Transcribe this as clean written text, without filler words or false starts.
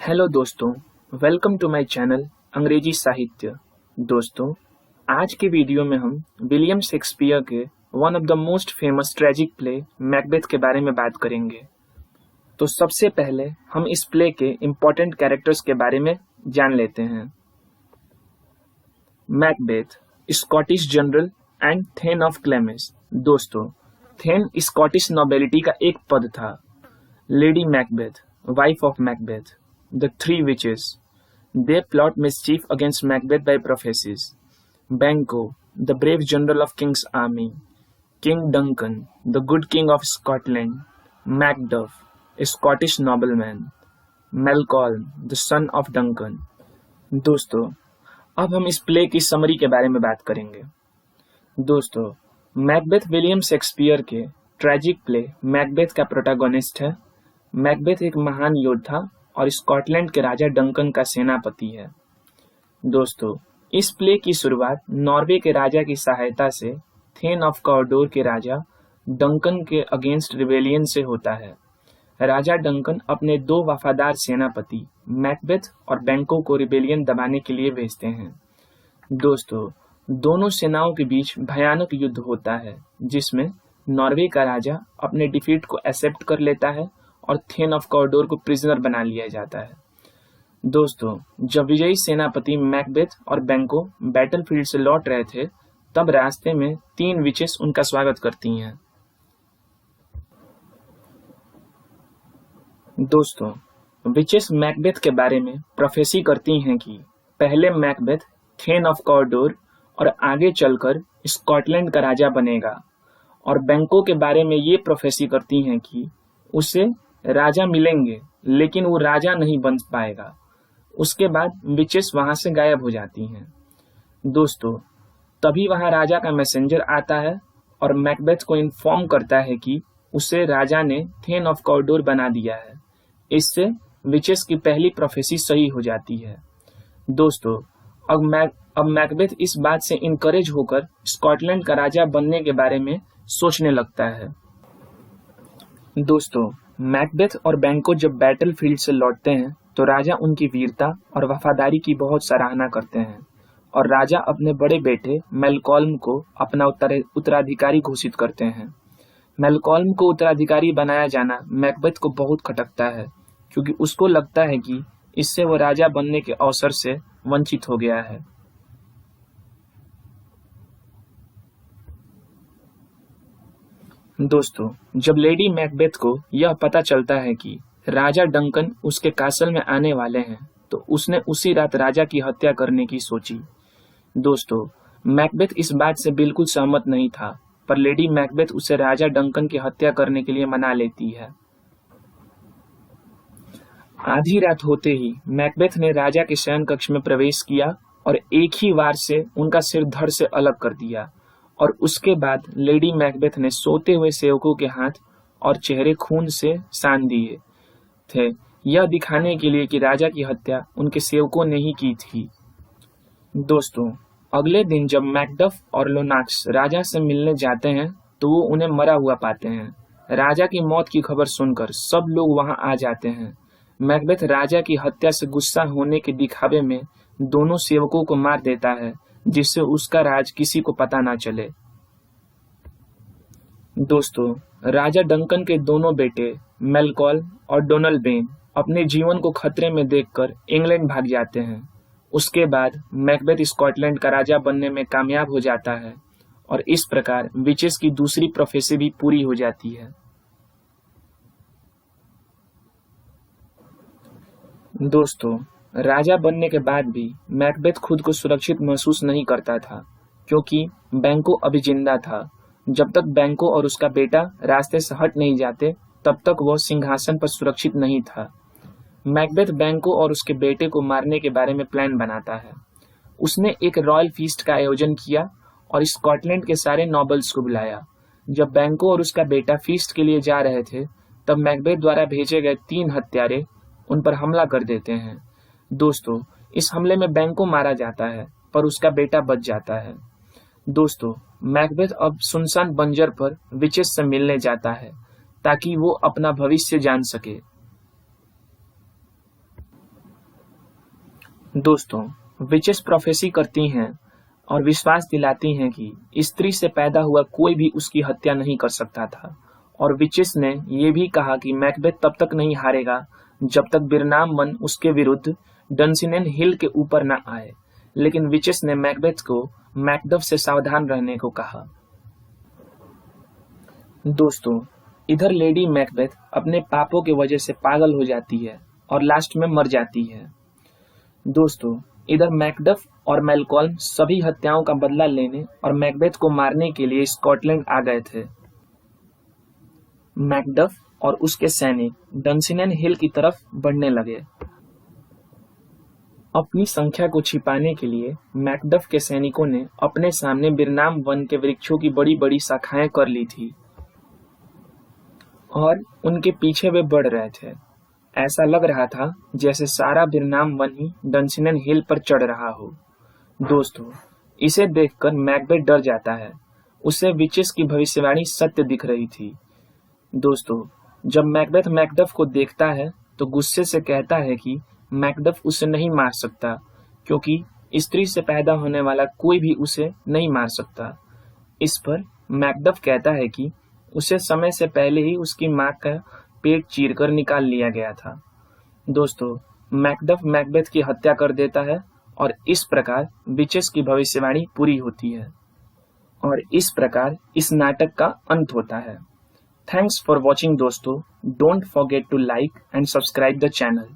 Hello दोस्तों, welcome to my channel अंग्रेजी साहित्य। दोस्तों, आज के वीडियो में हम विलियम शेक्सपियर के one of the most famous tragic play Macbeth के बारे में बात करेंगे। तो सबसे पहले हम इस प्ले के इम्पोर्टेंट कैरेक्टर्स के बारे में जान लेते हैं। Macbeth, Scottish general and thane of Glamis. दोस्तों, थेन स्कॉटिश नोबेलिटी का एक पद था। Lady Macbeth, wife of Macbeth. The three witches. They plot mischief against Macbeth by prophecies. Banquo, the brave general of King's army. King Duncan, the good king of Scotland. Macduff, a Scottish nobleman. Malcolm, the son of Duncan. दोस्तों, अब हम इस play की summary के बारे में बात करेंगे। दोस्तों, मैकबेथ विलियम शेक्सपियर के ट्रेजिक प्ले मैकबेथ का प्रोटैगनिस्ट है। मैकबेथ एक महान योद्धा और स्कॉटलैंड के राजा डंकन का सेनापति है। दोस्तों, इस प्ले की शुरुआत नॉर्वे के राजा की सहायता से थेन ऑफ कॉर्डोर के राजा डंकन के अगेंस्ट रिबेलियन से होता है। राजा डंकन अपने दो वफादार सेनापति मैकबेथ और बैंको को रिबेलियन दबाने के लिए भेजते हैं। दोस्तों, दोनों सेनाओं के बीच भयानक युद्ध होता है, जिसमें नॉर्वे का राजा अपने डिफीट को एक्सेप्ट कर लेता है और थेन ऑफ कॉर्डोर को प्रिजनर बना लिया जाता है। दोस्तों, जब विजयी सेनापति मैकबेथ और बैंको बैटलफील्ड से लौट रहे थे, तब रास्ते में 3 विचेस उनका स्वागत करती हैं। दोस्तों, विचेस मैकबेथ के बारे में प्रोफेसी करती हैं कि पहले मैकबेथ थेन ऑफ कॉर्डोर और आगे चलकर स्कॉटलैंड का राजा बनेगा, और बैंको के बारे में ये प्रोफेसी करती हैं कि उसे राजा मिलेंगे, लेकिन वो राजा नहीं बन पाएगा। उसके बाद विचेस वहां से गायब हो जाती हैं। दोस्तों, तभी वहां राजा का मैसेंजर आता है और मैकबेथ को इन्फॉर्म करता है कि उसे राजा ने थेन ऑफ कॉर्डोर बना दिया है। इससे विचेस की पहली प्रोफेसी सही हो जाती है। दोस्तों, अब मैकबेथ इस बात से इनकरेज होकर स्कॉटलैंड का राजा बनने के बारे में सोचने लगता है। दोस्तों, मैकबेथ और बैंको जब बैटलफील्ड से लौटते हैं तो राजा उनकी वीरता और वफादारी की बहुत सराहना करते हैं, और राजा अपने बड़े बेटे मैलकॉल्म को अपना उत्तराधिकारी घोषित करते हैं। मैलकॉल्म को उत्तराधिकारी बनाया जाना मैकबेथ को बहुत खटकता है, क्योंकि उसको लगता है कि इससे वो राजा बनने के अवसर से वंचित हो गया है। दोस्तों, जब लेडी मैकबेथ को यह पता चलता है कि राजा डंकन उसके कासल में आने वाले हैं, तो उसने उसी रात राजा की हत्या करने की सोची। दोस्तों, मैकबेथ इस बात से बिल्कुल सहमत नहीं था, पर लेडी मैकबेथ उसे राजा डंकन की हत्या करने के लिए मना लेती है। आधी रात होते ही मैकबेथ ने राजा के शयन कक्ष में प्रवेश किया और एक ही वार से उनका सिर धड़ से अलग कर दिया, और उसके बाद लेडी मैकबेथ ने सोते हुए सेवकों के हाथ और चेहरे खून से सान दिए थे, यह दिखाने के लिए कि राजा की हत्या उनके सेवकों ने ही की थी। दोस्तों, अगले दिन जब मैकडफ और लोनाक्स राजा से मिलने जाते हैं तो वो उन्हें मरा हुआ पाते हैं। राजा की मौत की खबर सुनकर सब लोग वहां आ जाते हैं। मैकबेथ राजा की हत्या से गुस्सा होने के दिखावे में दोनों सेवकों को मार देता है, जिससे उसका राज किसी को पता ना चले। दोस्तों, राजा डंकन के दोनों बेटे मैलकॉल और डोनाल्डबेन अपने जीवन को खतरे में देखकर इंग्लैंड भाग जाते हैं। उसके बाद मैकबेथ स्कॉटलैंड का राजा बनने में कामयाब हो जाता है, और इस प्रकार विचेस की दूसरी प्रोफेसी भी पूरी हो जाती है। दोस्तों, राजा बनने के बाद भी मैकबेथ खुद को सुरक्षित महसूस नहीं करता था, क्योंकि बैंको अभी जिंदा था। जब तक बैंको और उसका बेटा रास्ते से हट नहीं जाते, तब तक वह सिंहासन पर सुरक्षित नहीं था। मैकबेथ बैंको और उसके बेटे को मारने के बारे में प्लान बनाता है। उसने एक रॉयल फीस्ट का आयोजन किया और स्कॉटलैंड के सारे नॉबल्स को बुलाया। जब बैंको और उसका बेटा फीस्ट के लिए जा रहे थे, तब मैकबेथ द्वारा भेजे गए 3 हत्यारे उन पर हमला कर देते हैं। दोस्तों, इस हमले में बैंको मारा जाता है, पर उसका बेटा बच जाता है। दोस्तों, मैकबेथ अब सुनसान बंजर पर विचेस से मिलने जाता है, ताकि वो अपना भविष्य जान सके। दोस्तों, विचेस प्रोफेसी करती हैं और विश्वास दिलाती हैं कि स्त्री से पैदा हुआ कोई भी उसकी हत्या नहीं कर सकता था, और विचेस ने यह भी कहा कि मैकबेथ तब तक नहीं हारेगा जब तक बिरनाम वन उसके विरुद्ध डंसिनेन हिल के ऊपर न आए। लेकिन विचेस ने मैकबेथ को मैकडफ से सावधान रहने को कहा। दोस्तों, इधर लेडी मैकबेथ अपने पापों के वजह से पागल हो जाती है और लास्ट में मर जाती है। दोस्तों, इधर मैकडफ और मैलकॉल्म सभी हत्याओं का बदला लेने और मैकबेथ को मारने के लिए स्कॉटलैंड आ गए थे। मैकडफ और उसके सैनिक डंसिनेन हिल की तरफ बढ़ने लगे। अपनी संख्या को छिपाने के लिए मैकडफ के सैनिकों ने अपने सामने बिरनाम वन के वृक्षों की बड़ी बड़ी शाखाएं कर ली थी और उनके पीछे वे बढ़ रहे थे। ऐसा लग रहा था जैसे सारा बिरनाम वन ही डंसिनेन हिल पर चढ़ रहा हो। दोस्तों, इसे देखकर मैकबेथ डर जाता है। उसे विचेस की भविष्यवाणी सत्य दिख रही थी। दोस्तों, जब मैकबेथ मैकडफ को देखता है तो गुस्से से कहता है कि मैकडफ उसे नहीं मार सकता, क्योंकि स्त्री से पैदा होने वाला कोई भी उसे नहीं मार सकता। इस पर मैकडफ कहता है कि उसे समय से पहले ही उसकी मां का पेट चीरकर निकाल लिया गया था। दोस्तों, मैकडफ मैकबेथ की हत्या कर देता है और इस प्रकार विचेस की भविष्यवाणी पूरी होती है और इस प्रकार इस नाटक का अंत होता है। थैंक्स फॉर वॉचिंग दोस्तों। Don't forget to like and subscribe the channel.